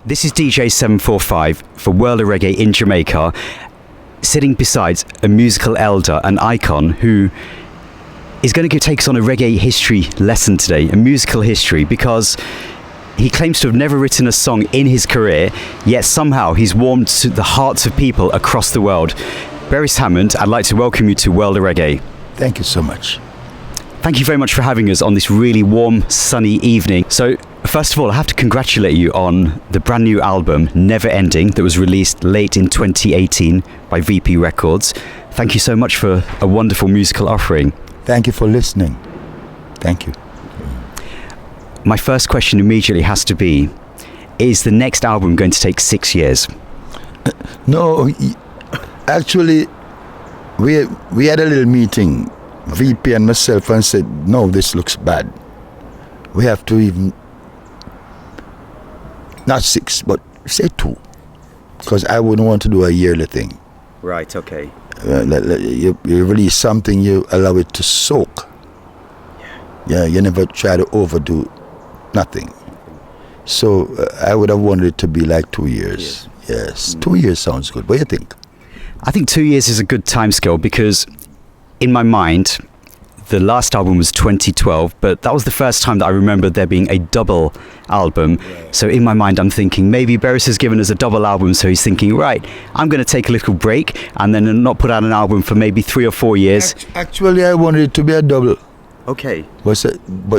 This is DJ 745 for World of Reggae in Jamaica, sitting beside a musical elder, an icon, who is going to take us on a reggae history lesson today, a musical history, because he claims to have never written a song in his career, yet somehow he's warmed to the hearts of people across the world. Beres Hammond, I'd like to welcome you to World of Reggae. Thank you so much. Thank you very much for having us on this really warm, sunny evening. So, first of all, I have to congratulate you on the brand new album, Never Ending, that was released late in 2018 by VP Records. Thank you so much for a wonderful musical offering. Thank you for listening. Thank you. My first question immediately has to be, is the next album going to take 6 years? No, actually, we had a little meeting, VP and myself, and said, no, this looks bad. We have to even, not 6, but say 2. Because I wouldn't want to do a yearly thing. Right, okay. You release something, you allow it to soak. Yeah, you never try to overdo nothing. So I would have wanted it to be like 2 years. Yes, 2 years sounds good. What do you think? I think 2 years is a good timescale because in my mind, the last album was 2012, but that was the first time that I remember there being a double album. Right. So in my mind, I'm thinking maybe Beres has given us a double album, so he's thinking, right, I'm going to take a little break and then not put out an album for maybe 3 or 4 years. Actually, I wanted it to be a double. Okay. But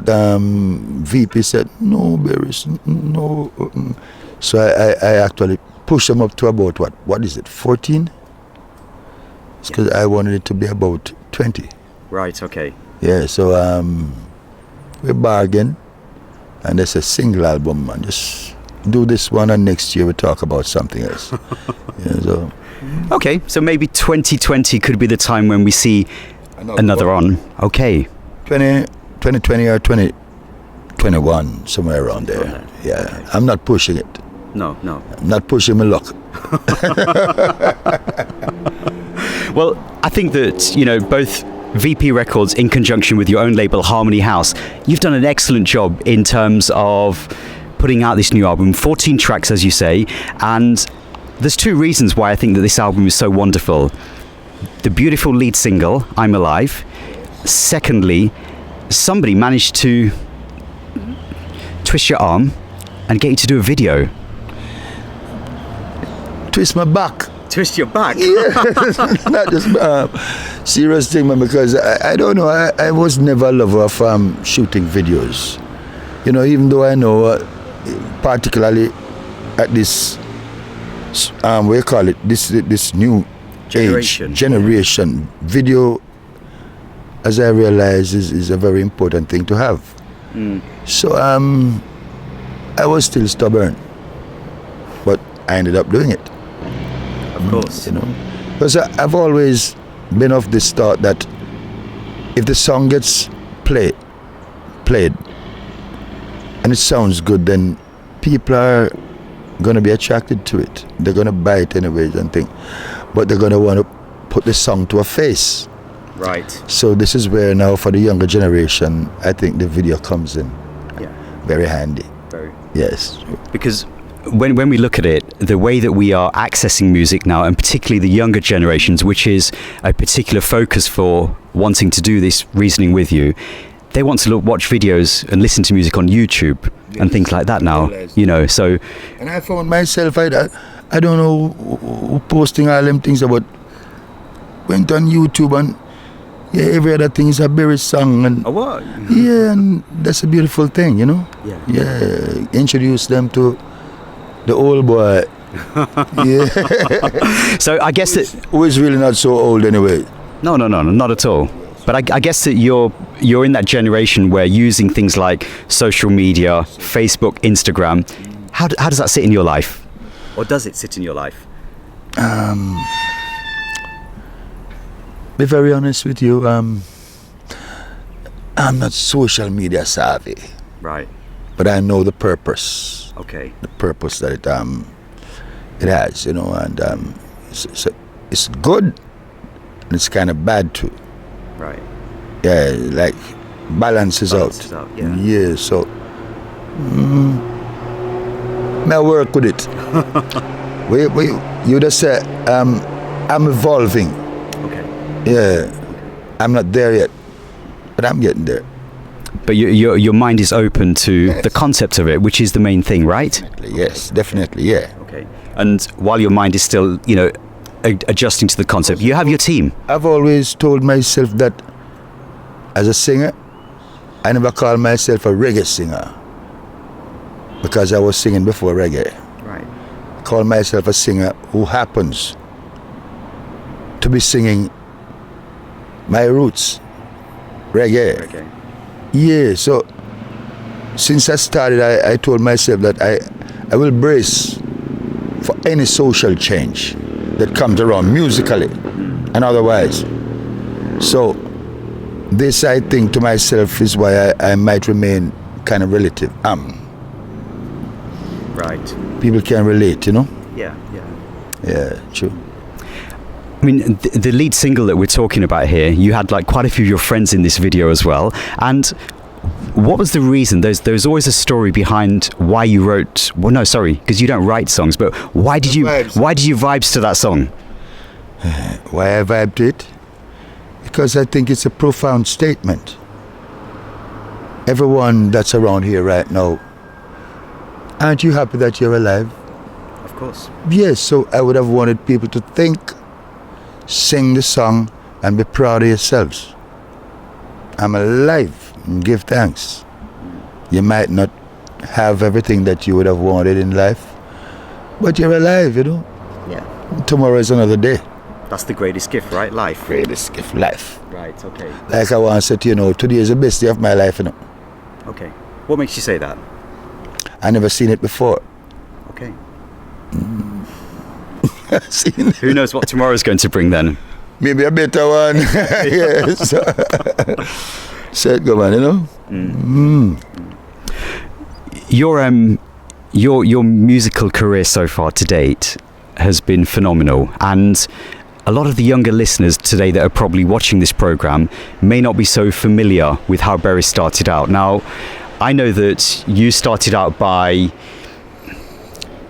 VP said, no, Beres, no. So I actually pushed him up to about, what is it, 14? Because I wanted it to be about 20. Right, okay. Yeah, so we bargained, and it's a single album, and just do this one, and next year we talk about something else. So. Okay, so maybe 2020 could be the time when we see another on. Okay. 2020 or 2021, somewhere around there. Yeah, okay. I'm not pushing it. No. I'm not pushing my luck. Well, I think that, both VP Records in conjunction with your own label, Harmony House, you've done an excellent job in terms of putting out this new album, 14 tracks, as you say, and there's 2 reasons why I think that this album is so wonderful. The beautiful lead single, I'm Alive. Secondly, somebody managed to twist your arm and get you to do a video. Twist my back. Twist your back? Yeah, not just serious thing, man, because I don't know, I was never a lover of shooting videos. Even though I know, particularly at this, what do you call it, this new generation, video, as I realize, is a very important thing to have. So I was still stubborn, but I ended up doing it. Of course. Because I've always been of this thought that if the song gets played and it sounds good, then people are going to be attracted to it. They're going to buy it anyways and think, but they're going to want to put the song to a face. Right. So this is where now for the younger generation, I think the video comes in. Yeah. Very handy. Very. Yes. Because when we look at it, the way that we are accessing music now, and particularly the younger generations, which is a particular focus for wanting to do this reasoning with you, they want to watch videos and listen to music on YouTube and things like that now, so... And I found myself, I don't know who posting all them things about, went on YouTube and every other thing is a Beres song. And oh, what? Yeah, and that's a beautiful thing, Yeah, introduce them to the old boy. Yeah. So I guess that... Who is really not so old anyway. No, not at all. But I guess that you're in that generation where using things like social media, Facebook, Instagram, how does that sit in your life? Or does it sit in your life? Be very honest with you, I'm not social media savvy. Right. But I know the purpose. Okay. The purpose that it has, and it's good and it's kind of bad too. Right. Yeah, like balances out. Yeah. Yeah, so may I work with it. You just say I'm evolving. Okay. Yeah, I'm not there yet, but I'm getting there. But your mind is open to the concept of it, which is the main thing, right? Definitely, yes, definitely, yeah. Okay. And while your mind is still, adjusting to the concept, you have your team. I've always told myself that as a singer, I never call myself a reggae singer because I was singing before reggae. Right. I call myself a singer who happens to be singing my roots, reggae. Okay. Yeah, so since I started, I told myself that I will brace for any social change that comes around musically and otherwise. So this, I think to myself, is why I might remain kind of relative. Right. People can relate, Yeah. Yeah, true. I mean, the lead single that we're talking about here, you had like quite a few of your friends in this video as well. And what was the reason? There's always a story behind why you wrote. Well, no, sorry, because you don't write songs. But why did you vibes to that song? Why I vibe to it? Because I think it's a profound statement. Everyone that's around here right now, aren't you happy that you're alive? Of course. Yes, so I would have wanted people to think, sing the song, and be proud of yourselves. I'm alive, and give thanks. You might not have everything that you would have wanted in life, but you're alive, Yeah. Tomorrow is another day. That's the greatest gift, right? Life. Greatest gift, life. Right, okay. Like I once said, today is the best day of my life, Okay. What makes you say that? I never seen it before. Okay. Seen Who knows what tomorrow's going to bring then? maybe a better one. Yes. So it go on, Your musical career so far to date has been phenomenal, and a lot of the younger listeners today that are probably watching this program may not be so familiar with how Beres started out. Now, I know that you started out by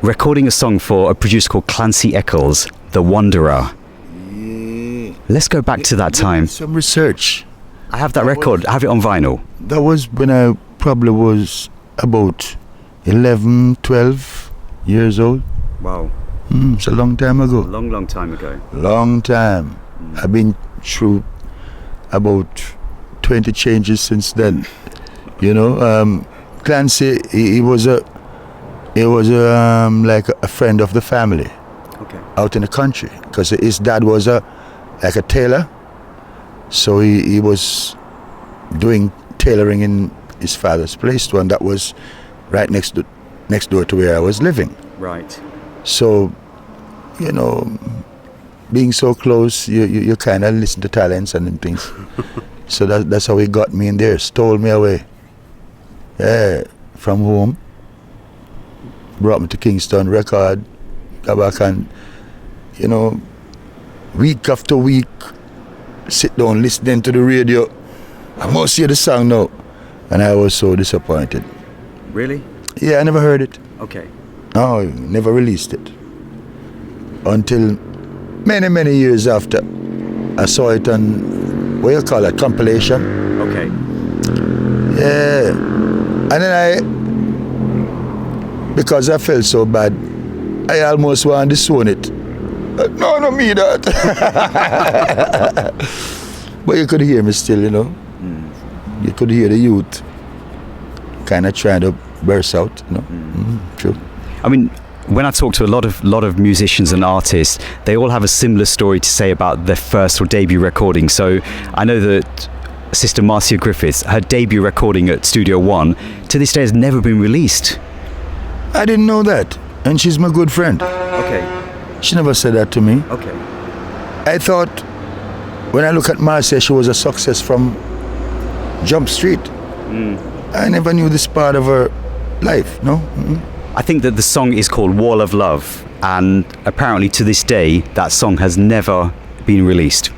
recording a song for a producer called Clancy Eccles, The Wanderer. Yeah. Let's go back to that time. Some research. I have that record. I have it on vinyl. That was when I probably was about 11, 12 years old. Wow. It's a long time ago. Long time ago. Long time. I've been through about 20 changes since then. Clancy, he was like a friend of the family. Okay. Out in the country, because his dad was like a tailor, so he was doing tailoring in his father's place, one that was right next door to where I was living. Right. So, being so close, you kind of listen to talents and things. So that's how he got me in there, stole me away. Yeah, from home, brought me to Kingston, record, go back and, week after week, sit down listening to the radio. I must hear the song now. And I was so disappointed. Really? Yeah, I never heard it. Okay. No, never released it. Until many years after, I saw it on, what you call it, compilation. Okay. Yeah. And then because I felt so bad, I almost wanted to disown it. No, me that. But you could hear me still, You could hear the youth kind of trying to burst out, True. I mean, when I talk to a lot of musicians and artists, they all have a similar story to say about their first or debut recording. So I know that Sister Marcia Griffiths, her debut recording at Studio One, to this day has never been released. I didn't know that. And she's my good friend. Okay. She never said that to me. Okay. I thought, when I look at Marcia, she was a success from Jump Street. I never knew this part of her life, no? I think that the song is called Wall of Love, and apparently to this day, that song has never been released.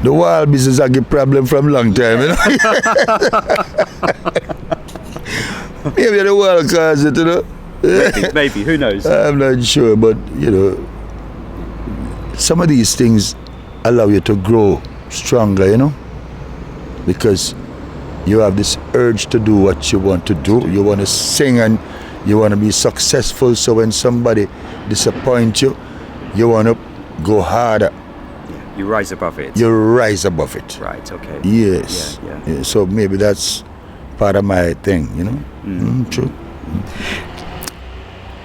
The wall business I get problem from long time, you know. Maybe the wall cause it, you know. Maybe, who knows? I'm not sure, but you know, some of these things allow you to grow stronger, you know, because you have this urge to do what you want to do. You want to sing and you want to be successful. So when somebody disappoints you, you want to go harder. You rise above it. You rise above it. Right, okay. Yes. Yeah. So maybe that's part of my thing, you know. True.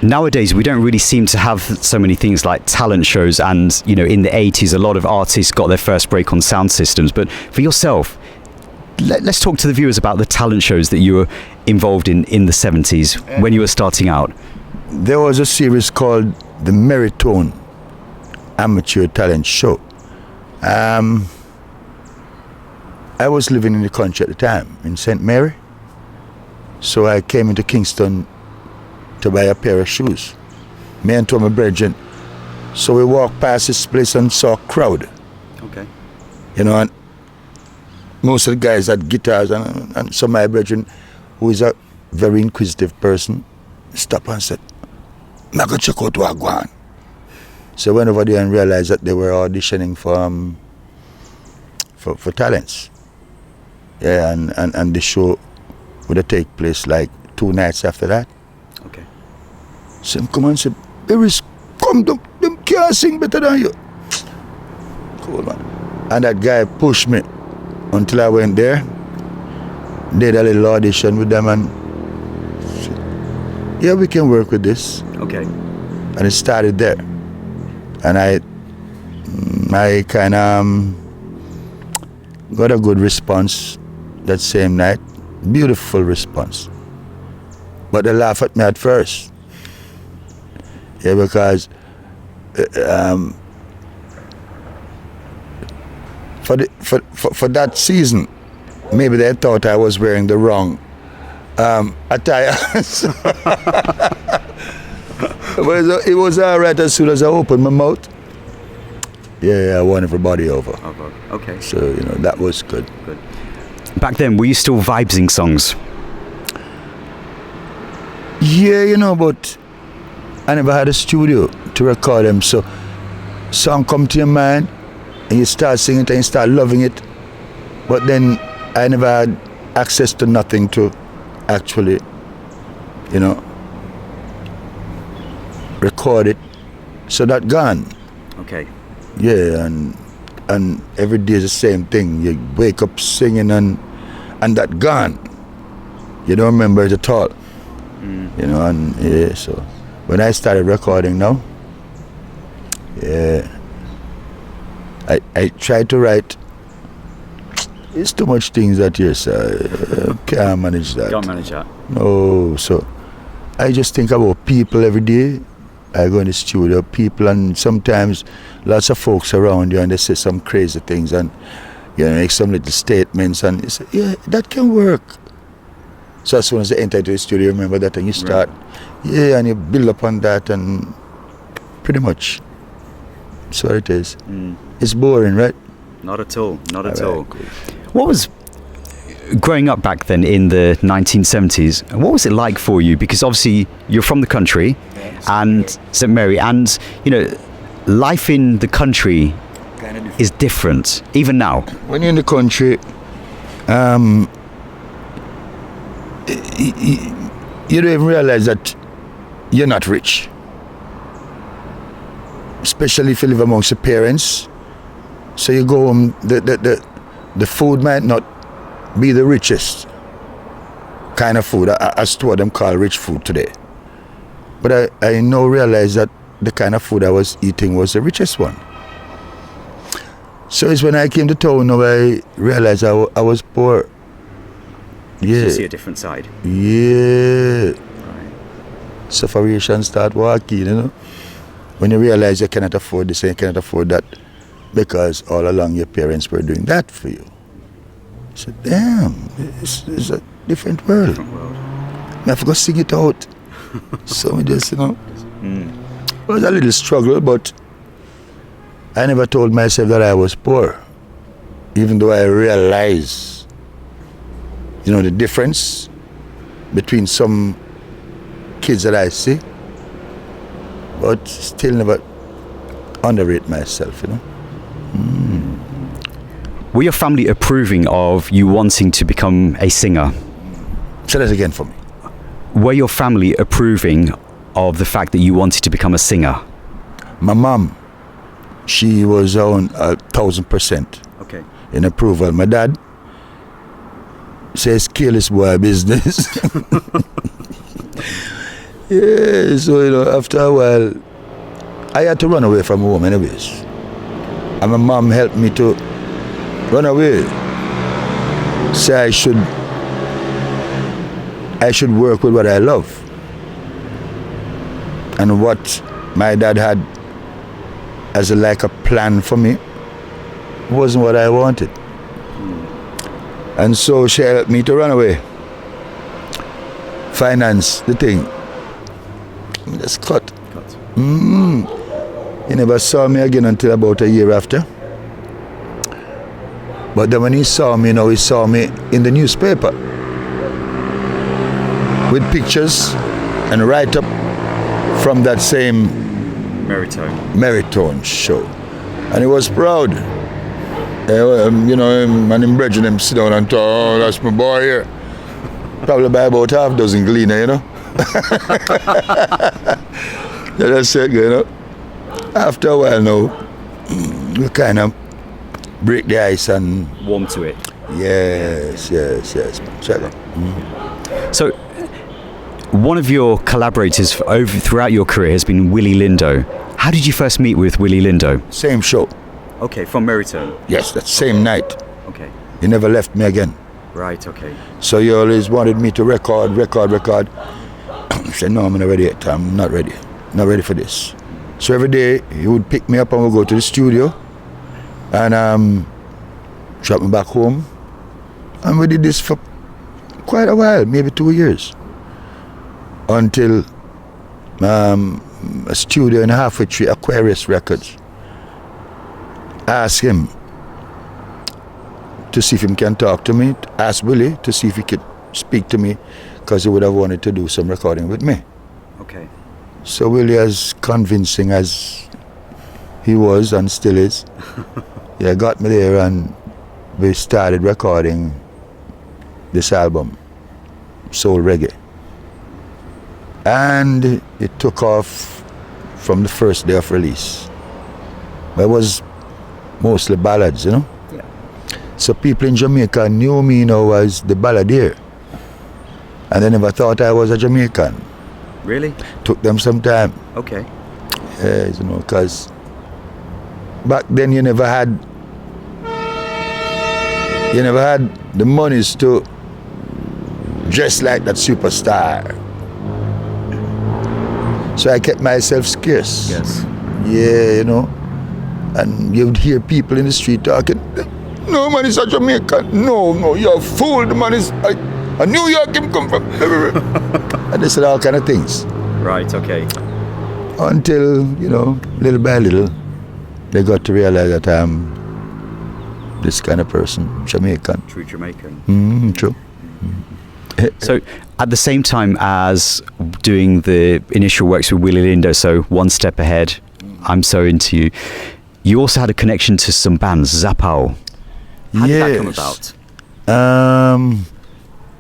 Nowadays, we don't really seem to have so many things like talent shows, and you know, in the 80s, a lot of artists got their first break on sound systems. But for yourself, let's talk to the viewers about the talent shows that you were involved in the 70s when you were starting out. There was a series called the Meritone Amateur Talent Show. I was living in the country at the time, in St. Mary. So I came into Kingston to buy a pair of shoes. Me and two of my brethren. So we walked past this place and saw a crowd. Okay. You know, and most of the guys had guitars, and some of my brethren, who is a very inquisitive person, stopped and said, "I go check out what I go on." So I went over there and realized that they were auditioning for talents. Yeah, and the show would take place like 2 nights after that. Okay. So him come and say, "Beres, come, them can't sing better than you." Cool, man. And that guy pushed me until I went there, did a little audition with them, and said, "Yeah, we can work with this." Okay. And it started there. And I kind of got a good response that same night. Beautiful response. But they laughed at me at first. Yeah, because for that season, maybe they thought I was wearing the wrong attire. But it was all right as soon as I opened my mouth. Yeah, I won everybody over. Okay. So, you know, that was good. Back then, were you still vibesing songs? Yeah, you know, but I never had a studio to record them. So, song come to your mind, and you start singing it and you start loving it. But then I never had access to nothing to actually, you know, record it. So that gone. Okay. Yeah, and every day is the same thing. You wake up singing and that gone. You don't remember it at all. You know, and yeah, so when I started recording now, yeah, I tried to write. It's too much things that yes, can't manage that. Can't manage that. No, so I just think about people every day. I go in the studio, people, and sometimes lots of folks around you, and they say some crazy things, and you know, make some little statements, and you say, yeah, that can work. So as soon as they enter into the studio, remember that, and you start, yeah, and you build upon that, and pretty much that's what it is. It's boring, right? Not at all. Not at all. Cool. What was growing up back then in the 1970s? What was it like for you? Because obviously you're from the country, and St. Mary, and you know, life in the country is different even now. When you're in the country, you don't even realize that you're not rich, especially if you live amongst your parents. So you go home, the food might not be the richest kind of food, as to what them call rich food today. But I now realize that the kind of food I was eating was the richest one. So it's when I came to town now I realized I was poor. Yeah. You see a different side. Yeah. Right. Sufferation start walking, you know. When you realize you cannot afford this and you cannot afford that, because all along your parents were doing that for you. I said, damn, it's a different world. I have to go sing it out. So we just, you know, it was a little struggle, but I never told myself that I was poor. even though I realize, the difference between some kids that I see, but still never underrate myself, Were your family approving of you wanting to become a singer? Say that again for me. Were your family approving of the fact that you wanted to become a singer? My mom, she was on 1,000% Okay. in approval. My dad says careless boy business. Yeah, so after a while, I had to run away from home anyways. And my mom helped me to run away. Say I should work with what I love. And what my dad had as a plan for me wasn't what I wanted. And so she helped me to run away. Finance the thing. Just cut. He never saw me again until about a year after. But then when he saw me, he saw me in the newspaper with pictures and write-up from that same Meritone show. And he was proud. And him brethren him sit down and talk, oh, that's my boy here. Probably by about half dozen gleaner, That's it, After a while now, we kind of break the ice and Warm to it. Yes. So, one of your collaborators throughout your career has been Willie Lindo. How did you first meet with Willie Lindo? Same show. Okay, from Meritone. Yes, that same night. Okay. He never left me again. Right, okay. So he always wanted me to record. I said, no, I'm not ready yet. I'm not ready. Not ready for this. So every day he would pick me up and we'd go to the studio and drop me back home. And we did this for quite a while, maybe 2 years. Until a studio in Halfway Tree, Aquarius Records, asked him to see if he can talk to me, asked Willie to see if he could speak to me, because he would have wanted to do some recording with me. Okay. So Willie, as convincing as he was and still is, got me there and we started recording this album, Soul Reggae. And it took off from the first day of release. It was mostly ballads, Yeah. So people in Jamaica knew me as the balladeer. And they never thought I was a Jamaican. Really? Took them some time. Okay. Because back then you never had the monies to dress like that superstar. So I kept myself scarce. Yes. Yeah, and you'd hear people in the street talking, no, man, he's a Jamaican. No, you're a fool. The man is a New York him come from. And they said all kind of things. Right, okay. Until, little by little, they got to realize that I'm this kind of person, Jamaican. True Jamaican. True. So, at the same time as doing the initial works with Willie Lindo, so One Step Ahead, I'm So Into You, you also had a connection to some bands, Zapao. How did that come about?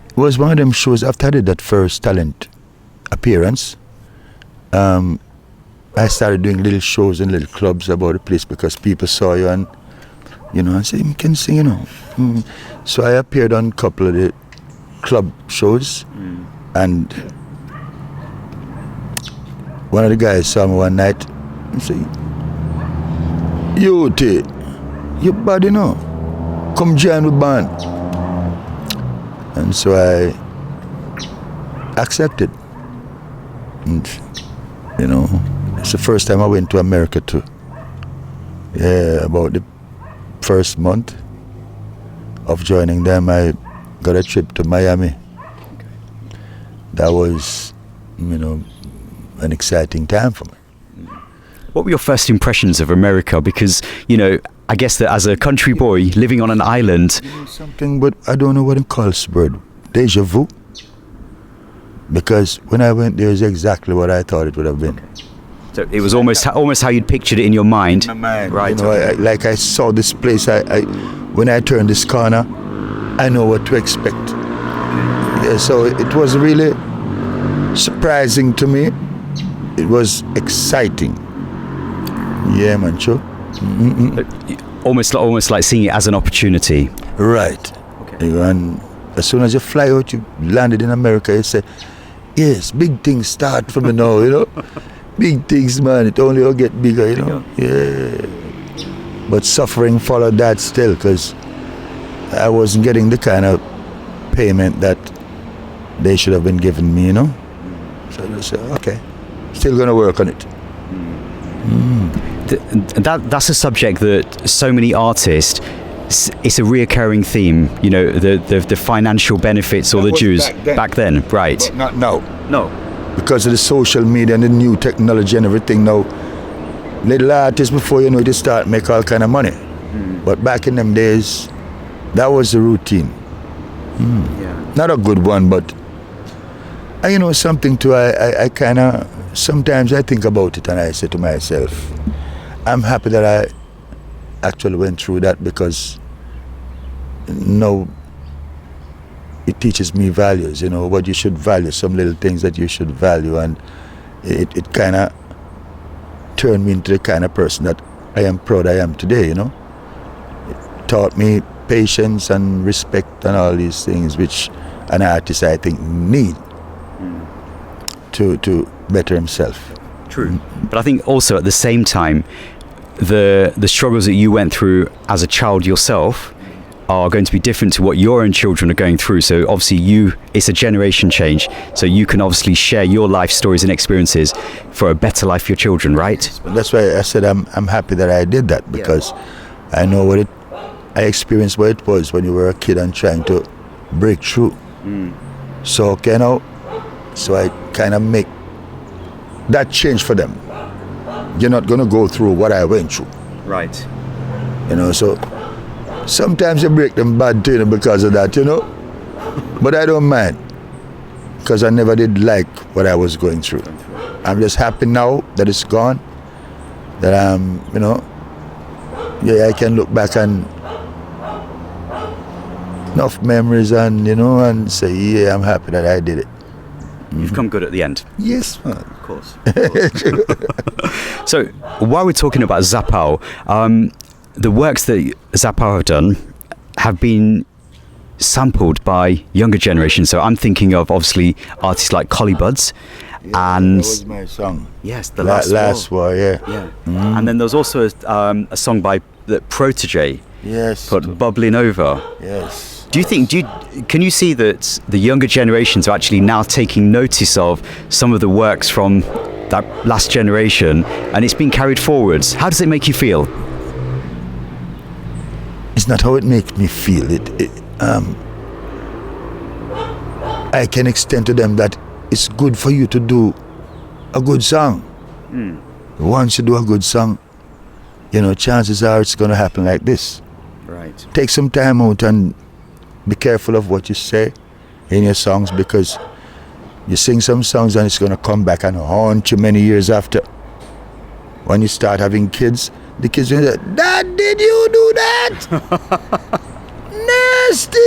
It was one of them shows after I did that first talent appearance. I started doing little shows in little clubs about the place because people saw you and, and say, you can sing, So I appeared on a couple of the club shows and one of the guys saw me one night and said, you bad, come join the band. And so I accepted. And, it's the first time I went to America too. Yeah, about the first month of joining them, I got a trip to Miami. Okay. That was, an exciting time for me. What were your first impressions of America? Because, I guess that as a country boy living on an island, Something, but I don't know what it calls, bird. Deja vu. Because when I went there, is exactly what I thought it would have been. so it was almost how you'd pictured it in your mind. Right. You know, like I saw this place. When I turned this corner, I know what to expect. Yeah, so it was really surprising to me. It was exciting. Yeah, man, sure. Almost like seeing it as an opportunity. Right. Okay. And as soon as you fly out, you landed in America, you say, yes, big things start from now, you know. Big things, man, it only will get bigger, you know. Yeah. But suffering followed that still, because I wasn't getting the kind of payment that they should have been giving me, you know. So I said, okay, still going to work on it. That's a subject that so many artists, it's a reoccurring theme, you know, the financial benefits or the dues back then, right? But not now. No. Because of the social media and the new technology and everything now, little artists before you know it, they start make all kind of money. But back in them days, that was the routine. Yeah. Not a good one, but you know something too. I kind of sometimes I think about it and I say to myself, I'm happy that I actually went through that, because now it teaches me values, you know, what you should value, some little things that you should value, and it kind of turned me into the kind of person that I am proud I am today, you know. It taught me patience and respect and all these things which an artist, I think, need to better himself. True. But I think also at the same time, the struggles that you went through as a child yourself are going to be different to what your own children are going through. So obviously it's a generation change. So you can obviously share your life stories and experiences for a better life for your children, right? That's why I said I'm happy that I did that, because I know I experienced what it was when you were a kid and trying to break through. So, you know, so I kind of make that change for them. You're not going to go through what I went through. Right. You know, so sometimes you break them bad too, you know, because of that, you know. But I don't mind, because I never did like what I was going through. I'm just happy now that it's gone, that I'm, you know, I can look back and enough memories and, you know, and say, yeah, I'm happy that I did it. You've come good at the end. Yes, man. Of course. So while we're talking about Zapao, the works that Zapao have done have been sampled by younger generations. So I'm thinking of obviously artists like Collie Buddz, and that was my song. Yes, the last war. Yeah. And then there's also a song by the Protege. Yes. Called Bubbling Over. Yes. Can you see that the younger generations are actually now taking notice of some of the works from that last generation, and it's been carried forwards? How does it make you feel? It's not how it makes me feel. I can extend to them that it's good for you to do a good song. Once you do a good song, you know, chances are it's going to happen like this. Right. Take some time out and be careful of what you say in your songs, because you sing some songs and it's going to come back and haunt you many years after. When you start having kids, the kids will say, Dad, did you do that? Nasty!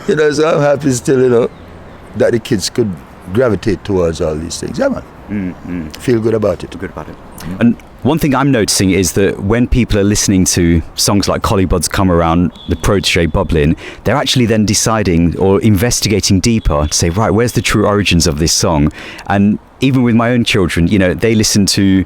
You know, so I'm happy still, you know, that the kids could gravitate towards all these things. Yeah, man. Feel good about it. Good about it. And one thing I'm noticing is that when people are listening to songs like Collie Buddz come around, the Protege, Bubbling, they're actually then deciding or investigating deeper to say, right, where's the true origins of this song? And even with my own children, you know, they listen to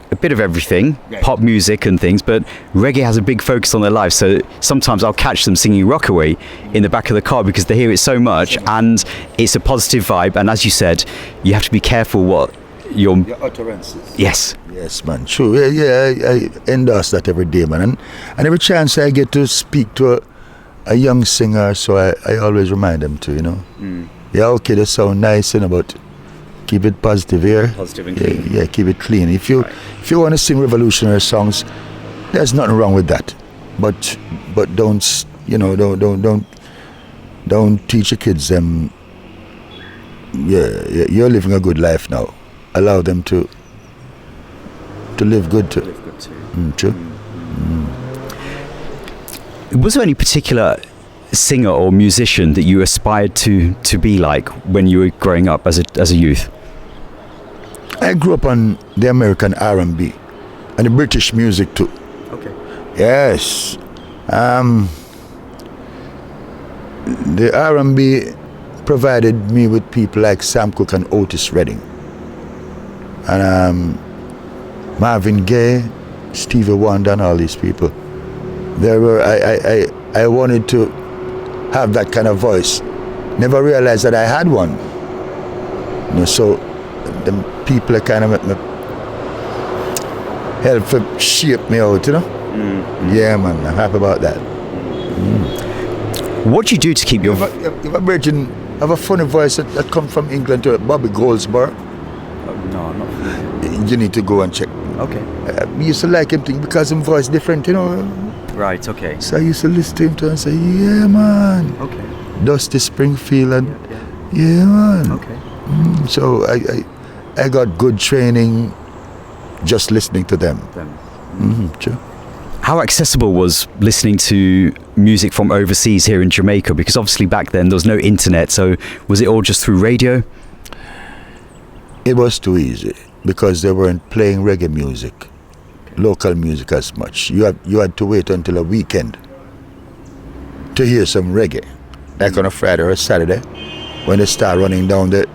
a bit of everything, pop music and things, but reggae has a big focus on their life. So sometimes I'll catch them singing Rockaway in the back of the car because they hear it so much and it's a positive vibe. And as you said, you have to be careful what your utterances. Yes, man. True. I endorse that every day, man. And every chance I get to speak to a young singer, so I always remind them to, you know. Yeah, okay, they sound nice, you know, but Keep it positive here. Positive and clean. Yeah, keep it clean. If you want to sing revolutionary songs, there's nothing wrong with that. But don't teach your kids them. Yeah, you're living a good life now. Allow them to live good too. True. Was there any particular singer or musician that you aspired to be like when you were growing up as a youth? I grew up on the American R&B and the British music too. Okay. Yes. The R&B provided me with people like Sam Cooke and Otis Redding. And Marvin Gaye, Stevie Wonder and all these people. I wanted to have that kind of voice. Never realized that I had one. So the people kind of helped shape me out, Yeah, man, I'm happy about that. What do you do to keep your... If a virgin have a funny voice that come from England to Bobby Goldsboro. No, I'm not familiar. You need to go and check. Okay. I used to like him because his voice different, Right, okay. So I used to listen to him and say, yeah, man. Okay. Dusty Springfield and yeah, man. Okay. So I got good training just listening to them. True. How accessible was listening to music from overseas here in Jamaica? Because obviously back then there was no internet, so was it all just through radio? It was too easy because they weren't playing reggae music, local music as much. You had to wait until a weekend to hear some reggae, like on a Friday or a Saturday when they start running down the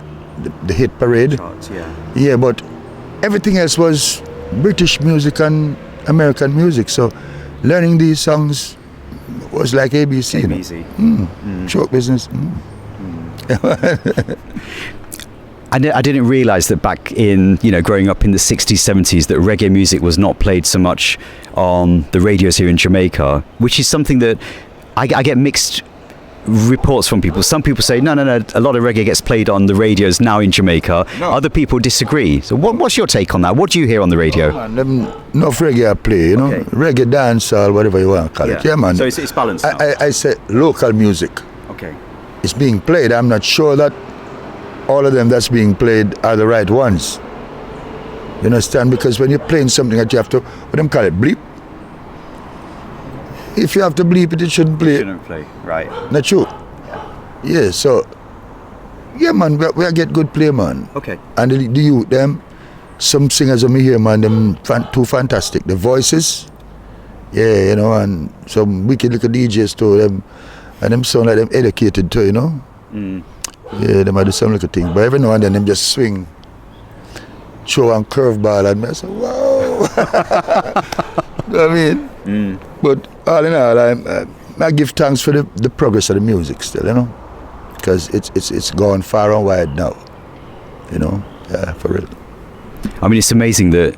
hit parade. Charts, yeah, but everything else was British music and American music, so learning these songs was like ABC. ABC. Show business. I didn't realise that back in, growing up in the 60s, 70s, that reggae music was not played so much on the radios here in Jamaica, which is something that I get mixed reports from people. Some people say, no, a lot of reggae gets played on the radios now in Jamaica. No. Other people disagree. So what's your take on that? What do you hear on the radio? Enough reggae I play, Okay. Reggae dance or whatever you want to call it. Yeah, man. So it's balanced now. I say local music. Okay. It's being played. I'm not sure that all of them that's being played are the right ones. You understand? Because when you're playing something that you have to, what do they call it, bleep? If you have to bleep it, it shouldn't play. Shouldn't play, right. Not true. Yeah, so, yeah, man, we get good play, man. Okay. And the youth, them, some singers of me here, man, them too fantastic. The voices, yeah, and some wicked little DJs too, them, and them sound like them educated too, Yeah, them do some little thing. But every now and then them just swing, throw and curveball, and I say, wow. You know what I mean? But all in all, I give thanks for the progress of the music still, because it's gone far and wide now, yeah, for real. I mean, it's amazing that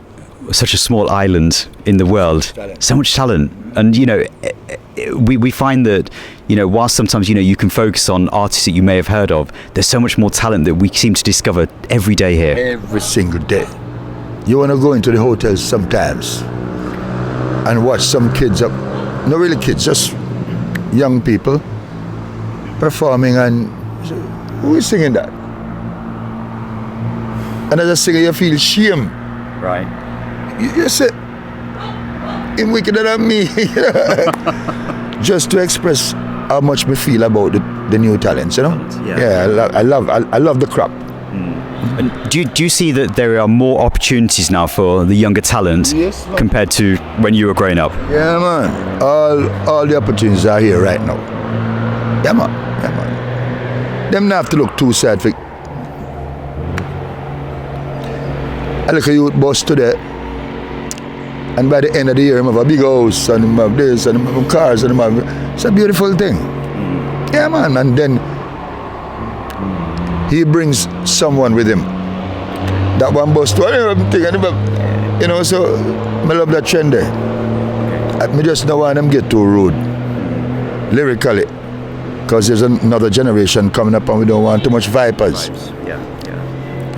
such a small island in the world, so much talent, and we find that whilst sometimes you can focus on artists that you may have heard of, there's so much more talent that we seem to discover every day here. Every single day. You want to go into the hotels sometimes and watch some kids up, not really kids, just young people performing, and who is singing that? And as a singer you feel shame. Right. You say, him wickeder than me. Just to express how much we feel about the new talents, Yeah, I love the crop. And do you see that there are more opportunities now for the younger talent compared to when you were growing up? Yeah, man. All the opportunities are here right now. Yeah, man. Them not have to look too sad for. I look at youth bus today, and by the end of the year, I have a big house, and I have this, and I have cars, and it's a beautiful thing. Yeah, man. And then he brings someone with him. That one bus to thing, so I love that trend there. I just don't want them get too rude, lyrically, because there's another generation coming up and we don't want too much vipers.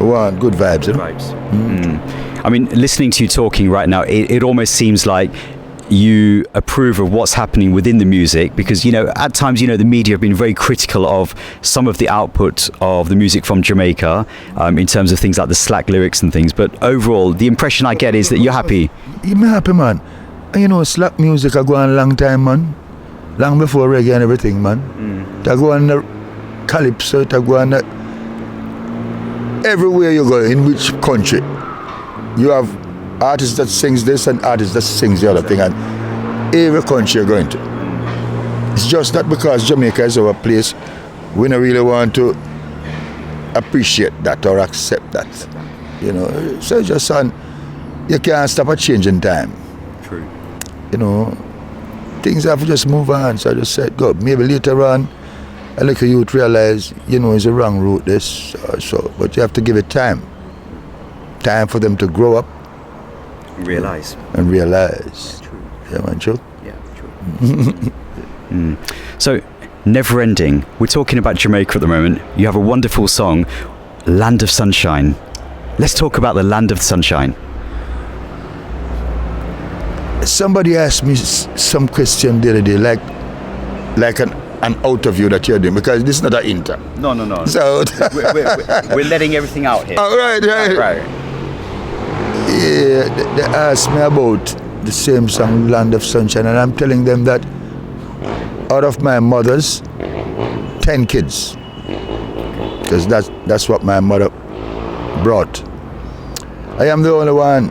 We want good vibes, you know? I mean, listening to you talking right now, it almost seems like you approve of what's happening within the music, because, you know, at times, you know, the media have been very critical of some of the output of the music from Jamaica, in terms of things like the slack lyrics and things. But overall, the impression I get is that you're happy. I'm happy, man. And you know, slack music I go on a long time, man. Long before reggae and everything, man. I go on the calypso, I go on the... Everywhere you go, in which country, you have artists that sings this and artists that sings the other thing, and every country you're going to. It's just that because Jamaica is our place, we don't really want to appreciate that or accept that. You know, so just son, you can't stop a change in time. True. You know, things have to just move on. So I just said, go. Maybe later on, a little youth realize, you know, it's a wrong route, this or so. But you have to give it time. Time for them to grow up. Realize. And realize. Yeah, true. Yeah, man, true? Yeah, true. So, Never Ending. We're talking about Jamaica at the moment. You have a wonderful song, Land of Sunshine. Let's talk about the Land of Sunshine. Somebody asked me some question the other day, like an interview that you're doing, because this is not an inter. No. So we're letting everything out here. Oh, right. Yeah, they asked me about the same song, Land of Sunshine, and I'm telling them that out of my mother's 10 kids, because that's what my mother brought, I am the only one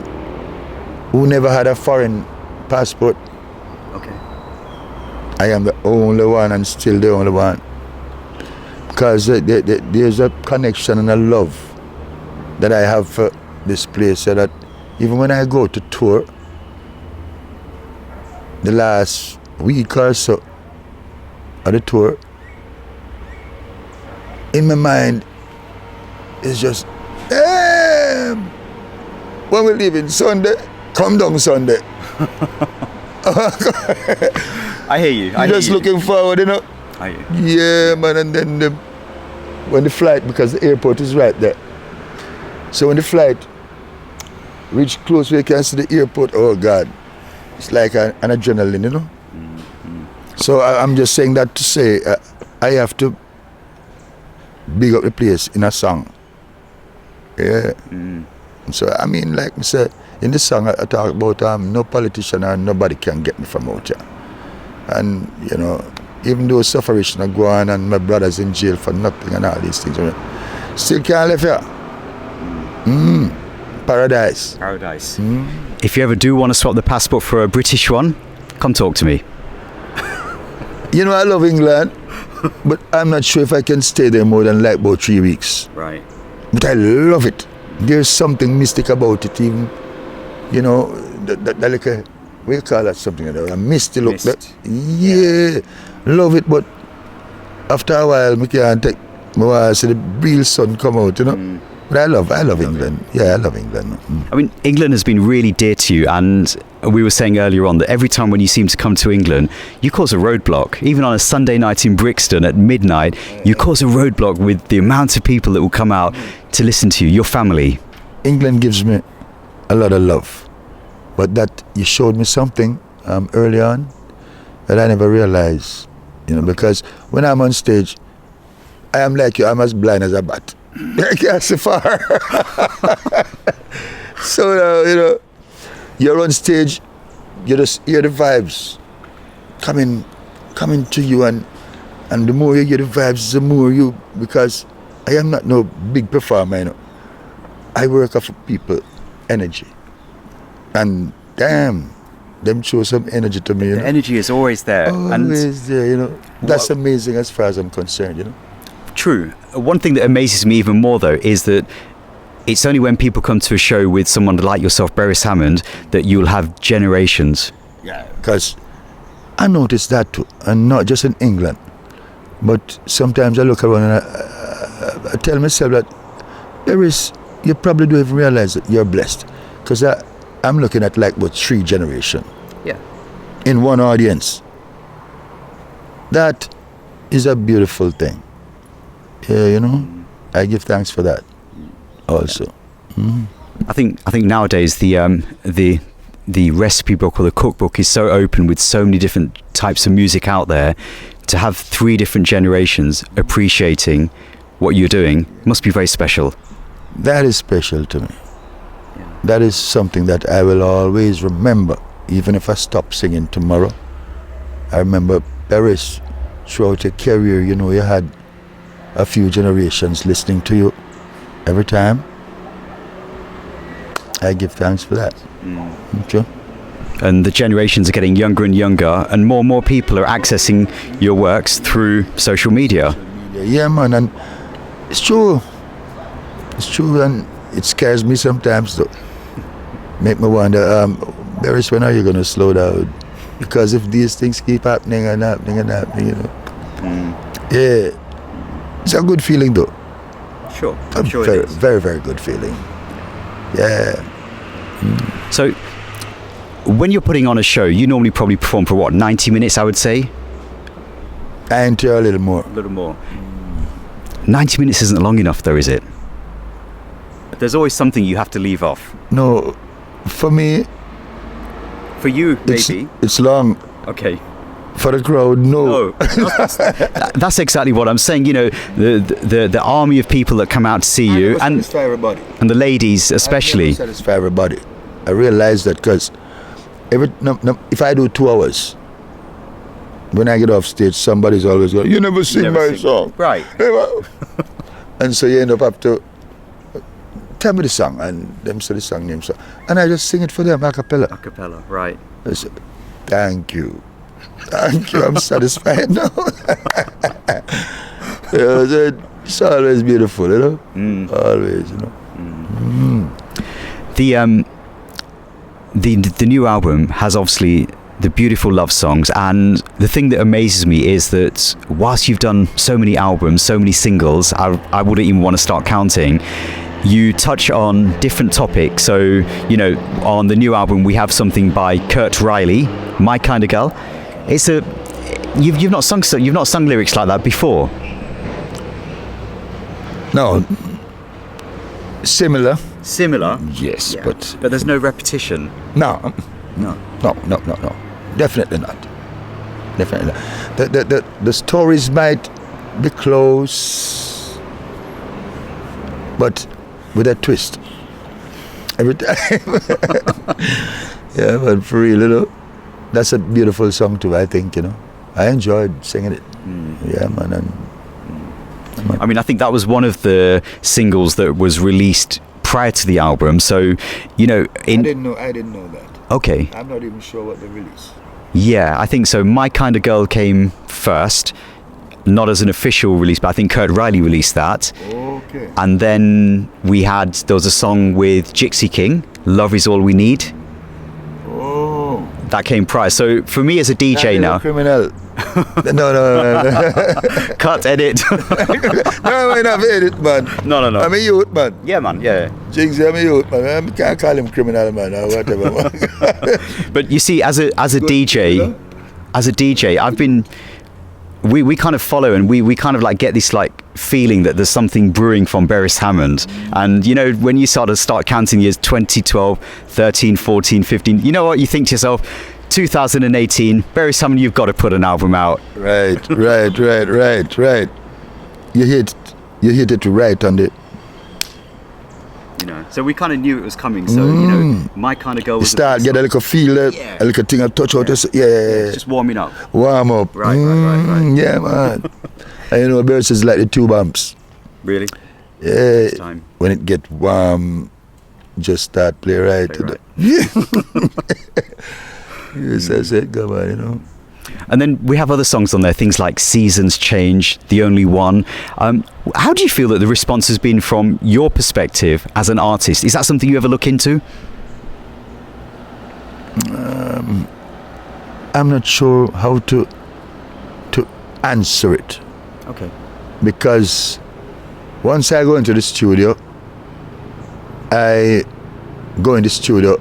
who never had a foreign passport. Okay. I am the only one, and still the only one, because there's a connection and a love that I have for this place, so that even when I go to tour, the last week or so of the tour, in my mind, it's just, when we leave in Sunday, come down Sunday. I hear you. You're just looking forward, you know? I hear you. Yeah, man, and then when the flight, because the airport is right there, so when the flight reach close where you can see the airport, oh God, it's like an adrenaline, you know? So I'm just saying that to say, I have to big up the place in a song. Yeah. So, I mean, like I said, in the song I talk about no politician or nobody can get me from out here. And, you know, even though suffering I go on and my brother's in jail for nothing and all these things, still can't live here. Paradise. If you ever do want to swap the passport for a British one, come talk to me. You know, I love England, but I'm not sure if I can stay there more than like about 3 weeks. Right. But I love it. There's something mystic about it, even, you know, that like a, what you call that, something like that, a misty look. Yeah, love it, but after a while, I can't take, I see the real sun come out, you know. But I love England. Yeah, I love England. I mean, England has been really dear to you, and we were saying earlier on that every time when you seem to come to England, you cause a roadblock. Even on a Sunday night in Brixton at midnight, you cause a roadblock with the amount of people that will come out to listen to you, your family. England gives me a lot of love, but that you showed me something early on that I never realized, you know, because when I'm on stage, I am like you, I'm as blind as a bat. I can't see far. So, you know, you're on stage, you just hear the vibes coming to you, and the more you hear the vibes, the more you, because I am not no big performer, you know. I work off of people, energy. And damn, them show some energy to me, you know. The energy is always there. Always there, you know. That's amazing as far as I'm concerned, you know. True. One thing that amazes me even more, though, is that it's only when people come to a show with someone like yourself, Beres Hammond, that you'll have generations. Yeah. Because I noticed that too, and not just in England, but sometimes I look around and I tell myself that you probably don't even realize that you're blessed, because I'm looking at like about 3 generations. Yeah. In one audience. That is a beautiful thing. Yeah, you know, I give thanks for that. also. I think nowadays the recipe book or the cookbook is so open with so many different types of music out there. To have 3 different generations appreciating what you're doing must be very special. That is special to me. That is something that I will always remember, even if I stop singing tomorrow. I remember Beres, throughout your career, you know, you had a few generations listening to you every time. I give thanks for that. Okay. And the generations are getting younger and younger, and more people are accessing your works through social media. Yeah, man, and it's true. It's true, and it scares me sometimes, though. Make me wonder, Beres, when are you going to slow down? Because if these things keep happening and happening and happening, you know. Yeah. It's a good feeling, though. Sure. I'm sure very, it is. Very, very good feeling. Yeah. So, when you're putting on a show, you normally probably perform for what, 90 minutes, I would say? And a little more. A little more. 90 minutes isn't long enough, though, is it? There's always something you have to leave off. No, for me... For you, maybe. It's long. Okay. For the crowd, no. That's exactly what I'm saying. You know, the army of people that come out to see you, and satisfy everybody, and the ladies especially. Satisfy everybody. I realize that because if I do 2 hours, when I get off stage, somebody's always going, "You never sing my song." Right. And so you end up have to tell me the song, and them say the song name, so, and I just sing it for them a cappella. A cappella, right. I say, thank you, I'm satisfied now. It's always beautiful, you know. Always, you know. The new album has obviously the beautiful love songs, and the thing that amazes me is that whilst you've done so many albums, so many singles, I wouldn't even want to start counting, you touch on different topics. So, you know, on the new album we have something by Kurt Riley, My Kind of Girl. It's you've not sung lyrics like that before. No. Similar. Yes, yeah. but there's no repetition. No. Definitely not. The stories might be close, but with a twist every time. Yeah, but for real, you know, that's a beautiful song too, I think, you know. I enjoyed singing it. Yeah, man. I mean, I think that was one of the singles that was released prior to the album, so, you know... I didn't know that. Okay. I'm not even sure what they released. Yeah, I think so. My Kind of Girl came first, not as an official release, but I think Kurt Riley released that. Okay. And then there was a song with Gypsy King, Love Is All We Need. Oh. That came prior. So for me as a DJ now... Criminal. No. Cut, edit. No, I not edit, man. No. I'm a youth, man. Yeah, man, yeah. Jinx, I'm a youth, man. I can't call him criminal, man, or whatever, man. But you see, as a DJ, I've been... We kind of follow, and we kind of like get this like feeling that there's something brewing from Beres Hammond. And you know, when you start counting years 2012, 13, 14, 15, you know what, you think to yourself, 2018, Beres Hammond, you've got to put an album out. Right. You hit it right on the... You know, so we kind of knew it was coming. So you know, My Kind of Girl was... Start get a little feel, a little thing, a touch out. Yeah. Just warming up. Warm up. Right. Yeah, man. And you know, Beres is like the 2 bumps. Really? Yeah. Time. When it get warm, just start play right. Yes, that's it, come on, you know. And then we have other songs on there, things like Seasons Change, The Only One. How do you feel that the response has been from your perspective as an artist? Is that something you ever look into? I'm not sure how to answer it. Okay. Because once I go into the studio, I go in the studio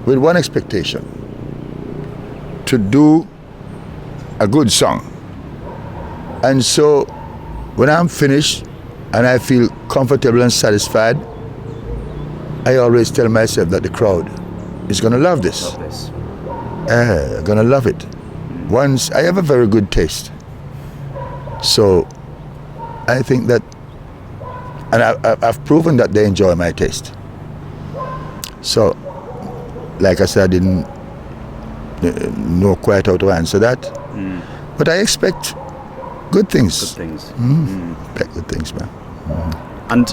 with one expectation: to do a good song. And so when I'm finished and I feel comfortable and satisfied, I always tell myself that the crowd is going to love this. Going to love it. Once I have a very good taste, so I think that, and I've proven that they enjoy my taste. So, like I said, I didn't know quite how to answer that, but I expect good things. Expect good things, man. And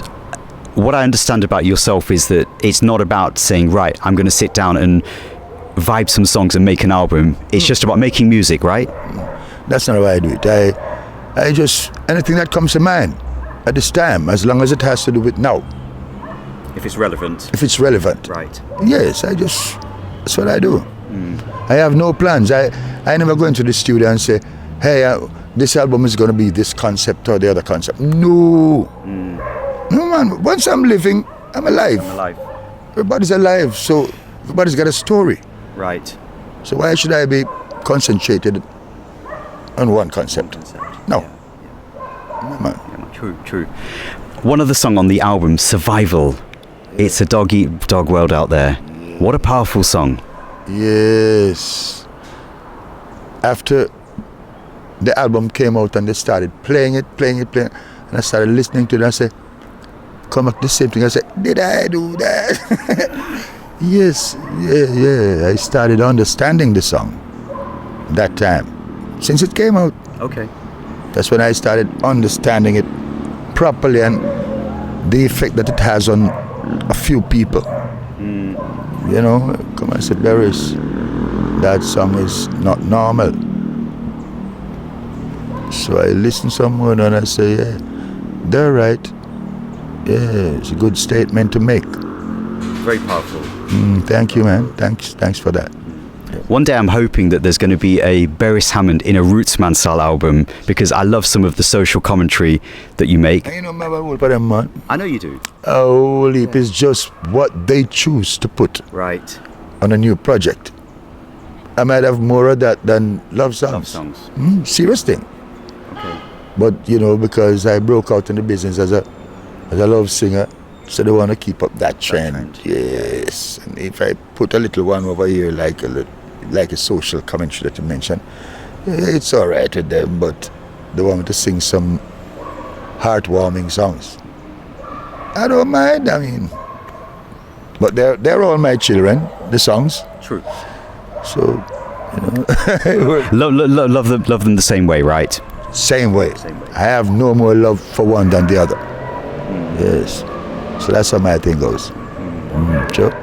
what I understand about yourself is that it's not about saying, right, I'm going to sit down and vibe some songs and make an album. It's just about making music, right? That's not how I do it. I just, anything that comes to mind at this time, as long as it has to do with now. If it's relevant. If it's relevant. Right. Yes, that's what I do. I have no plans. I never go into the studio and say, hey, this album is going to be this concept or the other concept. No. No, man. Once I'm living, I'm alive. Everybody's alive, so everybody's got a story. Right. So why should I be concentrated on one concept? No. No, man. Yeah, true. One other song on the album, Survival. It's a dog-eat-dog world out there. What a powerful song. Yes. After the album came out and they started playing it, and I started listening to it, and I said, come up the same thing. I said, did I do that? Yes, yeah. I started understanding the song that time, since it came out. Okay. That's when I started understanding it properly and the effect that it has on a few people. You know, come and say, Beres, that song is not normal. So I listen somewhere and I say, yeah, they're right. Yeah, it's a good statement to make. Very powerful. Thank you, man. Thanks for that. One day I'm hoping that there's going to be a Beres Hammond in a Rootsman style album, because I love some of the social commentary that you make. You know, man. I know you do. Oh, Leap is just what they choose to put on a new project. I might have more of that than love songs. Serious thing. Okay. But you know, because I broke out in the business as a love singer, so they want to keep up that trend. Yes. And if I put a little one over here, like a social commentary that you mentioned, it's all right with them, but they want me to sing some heartwarming songs. I don't mind, I mean. But they're all my children, the songs. True. So, you know. love them the same way, right? Same way. I have no more love for one than the other. Yes. So that's how my thing goes. Sure.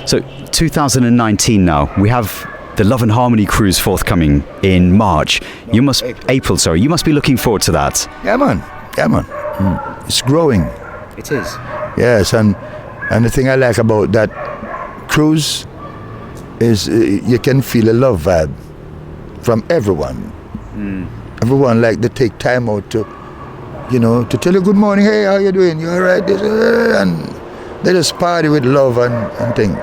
So 2019 now, we have the Love and Harmony cruise forthcoming in March. April, sorry. You must be looking forward to that. Yeah, man. It's growing. It is. Yes, and the thing I like about that cruise is you can feel a love vibe from everyone. Everyone, like, they take time out to tell you good morning, hey, how you doing? You all right? And they just party with love and things.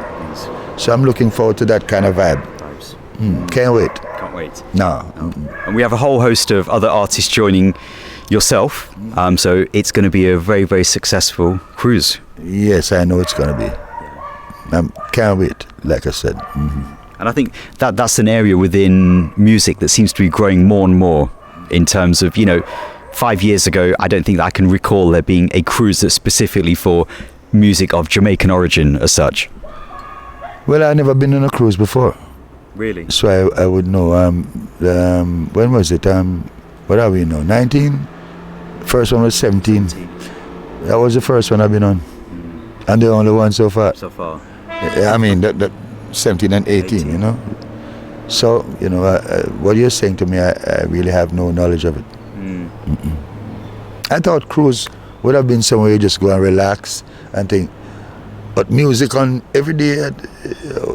So I'm looking forward to that kind of vibe. Can't wait. Can't wait. No. And we have a whole host of other artists joining yourself. So it's going to be a very, very successful cruise. Yes, I know it's going to be. Can't wait, like I said. And I think that's an area within music that seems to be growing more and more in terms of, 5 years ago, I don't think that I can recall there being a cruise that's specifically for music of Jamaican origin as such. Well, I've never been on a cruise before. Really? So I would know. When was it? What are we now? 19? First one was 17. That was the first one I've been on. And the only one so far. I mean, that 17 and 18, you know. So, what you're saying to me, I really have no knowledge of it. I thought cruise would have been somewhere you just go and relax and think. But music on every day,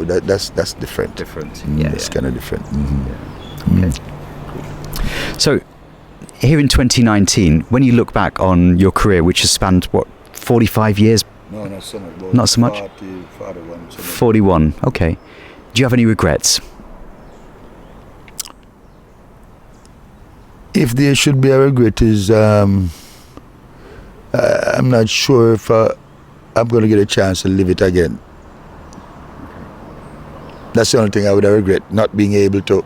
that's different. It's kind of different. So, here in 2019, when you look back on your career, which has spanned, 45 years? No, not so much. Not so much? 41. 41, okay. Do you have any regrets? If there should be a regret is, I I'm not sure if I'm going to get a chance to live it again. That's the only thing I would regret, not being able to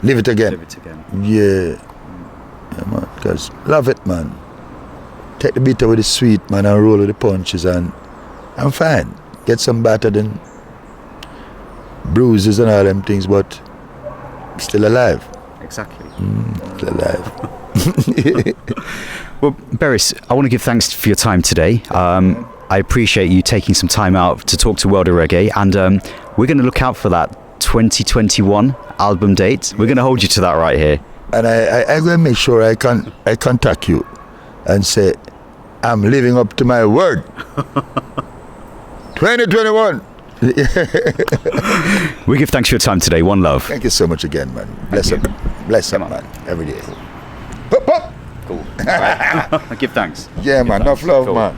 live it again. Live it again. Yeah. Yeah, man. Because love it, man. Take the bitter with the sweet, man, and roll with the punches, and I'm fine. Get some battered and bruises and all them things, but still alive. Exactly. Still alive. Well, Beres, I want to give thanks for your time today. I appreciate you taking some time out to talk to World of Reggae, and we're going to look out for that 2021 album date. We're going to hold you to that right here. And I'm going to make sure I contact you and say, I'm living up to my word. 2021. We give thanks for your time today. One love. Thank you so much again, man. Bless him. Bless him, man. Every day. Pop, pop. Cool. Right. I give thanks. Yeah, man. Enough love, cool. man.